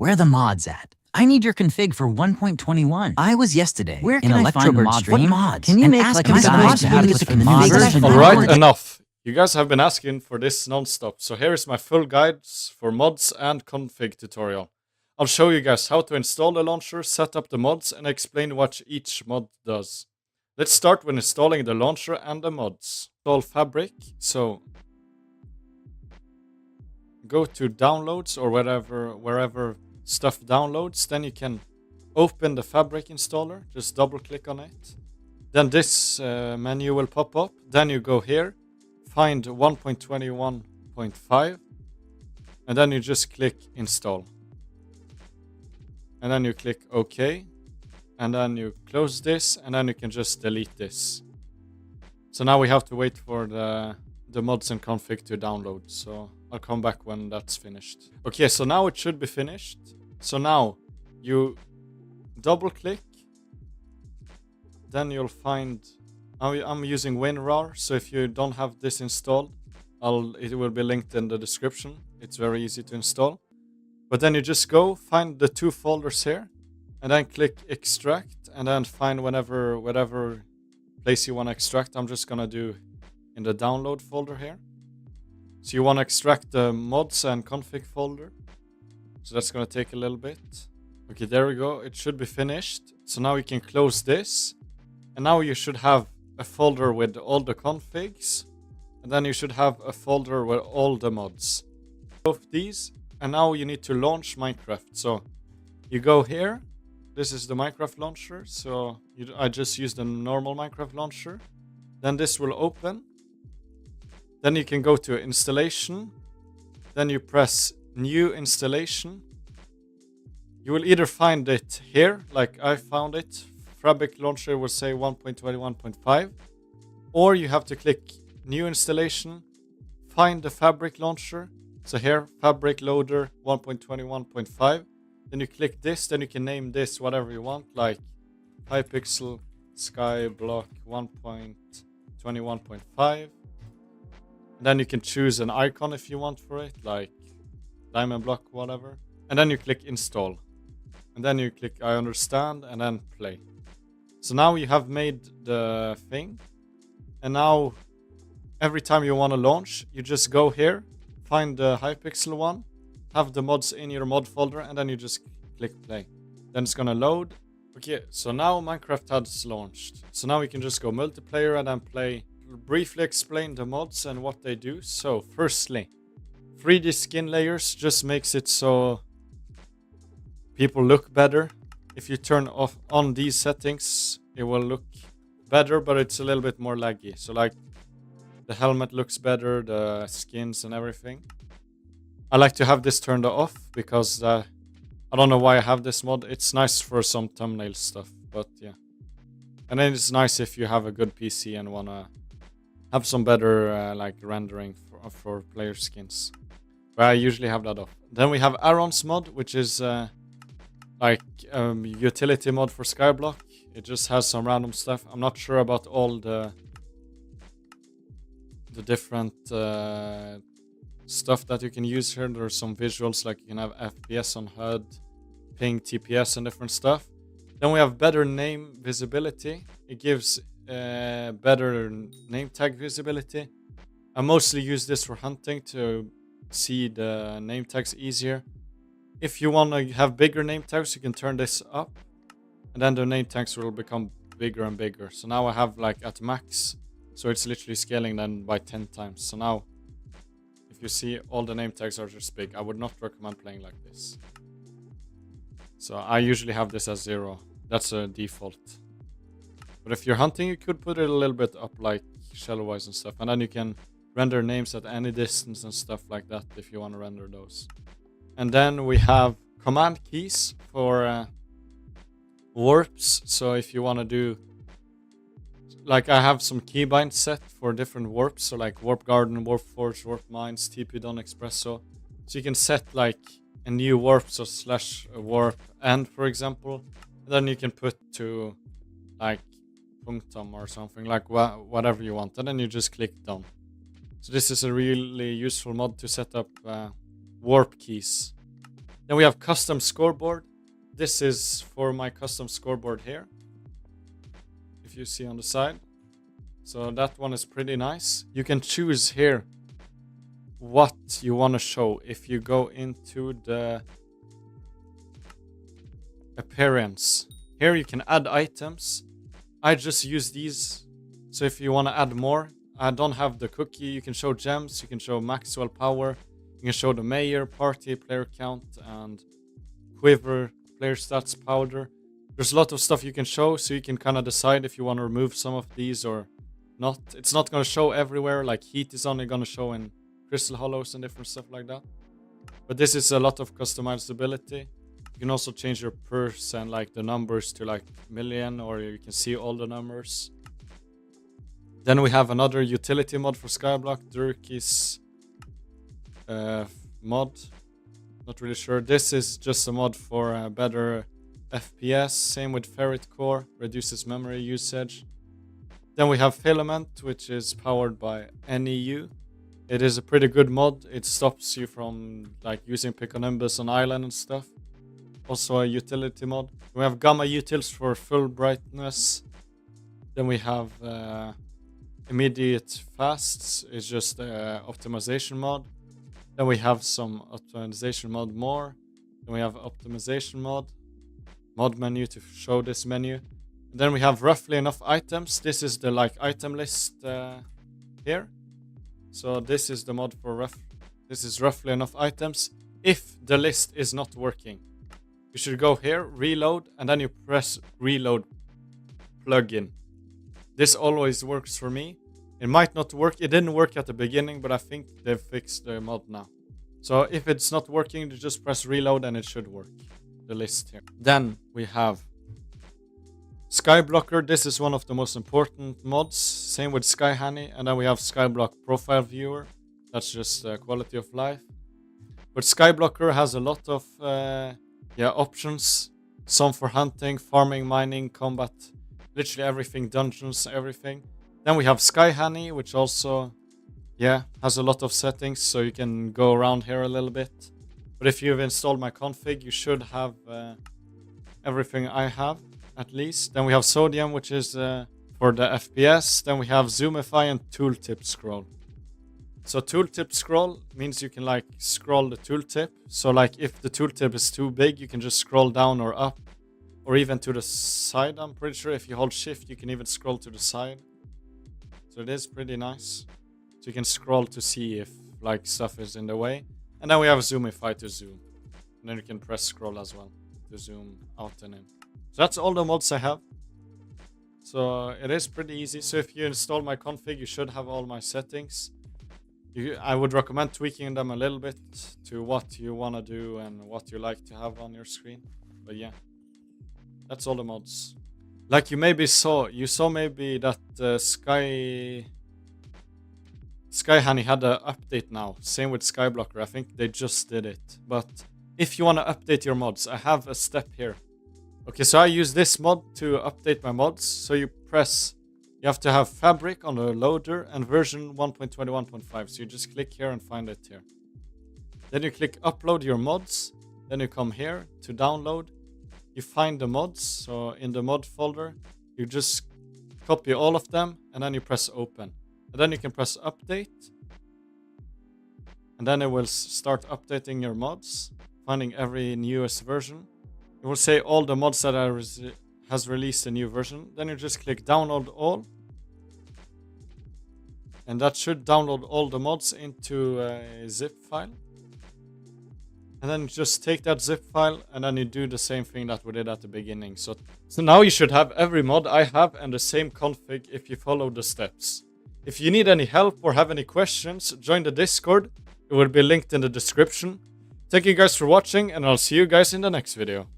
Where are the mods at? I need your config for 1.21. I was yesterday. Where can I find the mod stream? Mods? Can you make like a guide to how to put the config? Alright, enough. You guys have been asking for this non-stop, so here is my full guides for mods and config tutorial. I'll show you guys how to install the launcher, set up the mods, and explain what each mod does. Let's start with installing the launcher and the mods. Install Fabric, so go to downloads or wherever stuff downloads, then you can open the Fabric installer, just double click on it. Then this menu will pop up, then you go here, find 1.21.5, and then you just click install. And then you click OK, and then you close this, and then you can just delete this. So now we have to wait for the mods and config to download, so I'll come back when that's finished. Okay, so now it should be finished. So now you double click, then you'll find, I'm using WinRAR, so if you don't have this installed, it will be linked in the description. It's very easy to install. But then you just go find the two folders here, and then click extract, and then find whatever place you want to extract. I'm just gonna do in the download folder here. So you want to extract the mods and config folder. So that's gonna take a little bit. Okay, there we go. It should be finished. So now you can close this, and now you should have a folder with all the configs, and then you should have a folder with all the mods. Both these. And now you need to launch Minecraft. So you go here. This is the Minecraft launcher. So I just use the normal Minecraft launcher. Then this will open. Then you can go to installation. Then you press new installation. You will either find it here, like I found it. Fabric launcher will say 1.21.5. Or you have to click new installation. Find the Fabric launcher. So here, Fabric Loader 1.21.5. Then you click this, then you can name this whatever you want, like Hypixel Skyblock 1.21.5. Then you can choose an icon if you want for it, like Diamond Block, whatever. And then you click install. And then you click I understand, and then play. So now you have made the thing. And now, every time you want to launch, you just go here. Find the Hypixel one, have the mods in your mod folder, and then you just click play. Then it's gonna load. Okay, so now Minecraft has launched. So now we can just go multiplayer and then play. Briefly explain the mods and what they do. So firstly, 3D skin layers just makes it so people look better. If you turn on these settings, it will look better, but it's a little bit more laggy. So like, the helmet looks better, the skins and everything. I like to have this turned off because I don't know why I have this mod. It's nice for some thumbnail stuff, but yeah. And then it's nice if you have a good PC and want to have some better like rendering for player skins. But I usually have that off. Then we have Aaron's mod, which is like utility mod for Skyblock. It just has some random stuff. I'm not sure about all the different stuff that you can use here. There's some visuals, like you can have FPS on HUD, ping, TPS, and different stuff. Then we have better name visibility. It gives better name tag visibility. I mostly use this for hunting to see the name tags easier. If you want to have bigger name tags, you can turn this up, and then the name tags will become bigger and bigger. So now I have like at max. So it's literally scaling then by 10 times. So now, if you see all the name tags are just big, I would not recommend playing like this. So I usually have this as 0. That's a default. But if you're hunting, you could put it a little bit up, like shadow-wise and stuff. And then you can render names at any distance and stuff like that if you want to render those. And then we have command keys for warps. So if you want to do, like I have some keybinds set for different warps. So like Warp Garden, Warp Forge, Warp Mines, TP Don Expresso. So you can set like a new warp, so /warp end, for example. And then you can put to like punctum or something, like whatever you want. And then you just click done. So this is a really useful mod to set up warp keys. Then we have custom scoreboard. This is for my custom scoreboard here. If you see on the side. So that one is pretty nice. You can choose here what you want to show. If you go into the appearance, here you can add items. I just use these. So if you want to add more, I don't have the cookie. You can show gems, you can show Maxwell power, you can show the mayor, party, player count, and quiver, player stats, powder. There's a lot of stuff you can show, so you can kind of decide if you want to remove some of these or not. It's not going to show everywhere, like heat is only going to show in crystal hollows and different stuff like that. But this is a lot of customizability. You can also change your purse and like the numbers to like million, or you can see all the numbers. Then we have another utility mod for Skyblock, Durkey's mod. Not really sure. This is just a mod for better FPS. Same with Ferret Core, reduces memory usage. Then we have Filament, which is powered by NEU. It is a pretty good mod. It stops you from like using Piconimbus on island and stuff. Also a utility mod. We have Gamma Utils for full brightness. Then we have Immediate Fasts, is just optimization mod. Then we have some optimization mod more. Then we have optimization mod menu to show this menu. And then we have roughly enough items. This is the like item list here. So this is the mod for this is roughly enough items. If the list is not working, you should go here, reload, and then you press reload plugin. This always works for me. It might not work. It didn't work at the beginning, but I think they've fixed the mod now. So if it's not working, you just press reload and it should work. The list here. Then we have Skyblocker. This is one of the most important mods. Same with Skyhoney. And then we have Skyblock Profile Viewer. That's just quality of life. But Skyblocker has a lot of options. Some for hunting, farming, mining, combat. Literally everything. Dungeons, everything. Then we have Skyhoney, which also has a lot of settings. So you can go around here a little bit. But if you've installed my config, you should have everything I have. At least. Then we have Sodium, which is for the FPS. Then we have Zoomify and Tooltip Scroll. So Tooltip Scroll means you can like scroll the tooltip. So like if the tooltip is too big, you can just scroll down or up. Or even to the side, I'm pretty sure. If you hold shift, you can even scroll to the side. So it is pretty nice. So you can scroll to see if like stuff is in the way. And then we have Zoomify to zoom. And then you can press scroll as well to zoom out and in. So that's all the mods I have. So it is pretty easy. So if you install my config, you should have all my settings. I would recommend tweaking them a little bit to what you want to do and what you like to have on your screen. But yeah, that's all the mods. Like you maybe saw maybe that Skyhoney had an update now. Same with Skyblocker. I think they just did it. But if you want to update your mods, I have a step here. Okay, so I use this mod to update my mods. So you have to have Fabric on the loader and version 1.21.5. So you just click here and find it here. Then you click upload your mods. Then you come here to download. You find the mods. So in the mod folder, you just copy all of them and then you press open. And then you can press update. And then it will start updating your mods, finding every newest version. It will say all the mods that has released a new version. Then you just click download all. And that should download all the mods into a zip file. And then just take that zip file and then you do the same thing that we did at the beginning. So now you should have every mod I have and the same config if you follow the steps. If you need any help or have any questions, join the Discord. It will be linked in the description. Thank you guys for watching and I'll see you guys in the next video.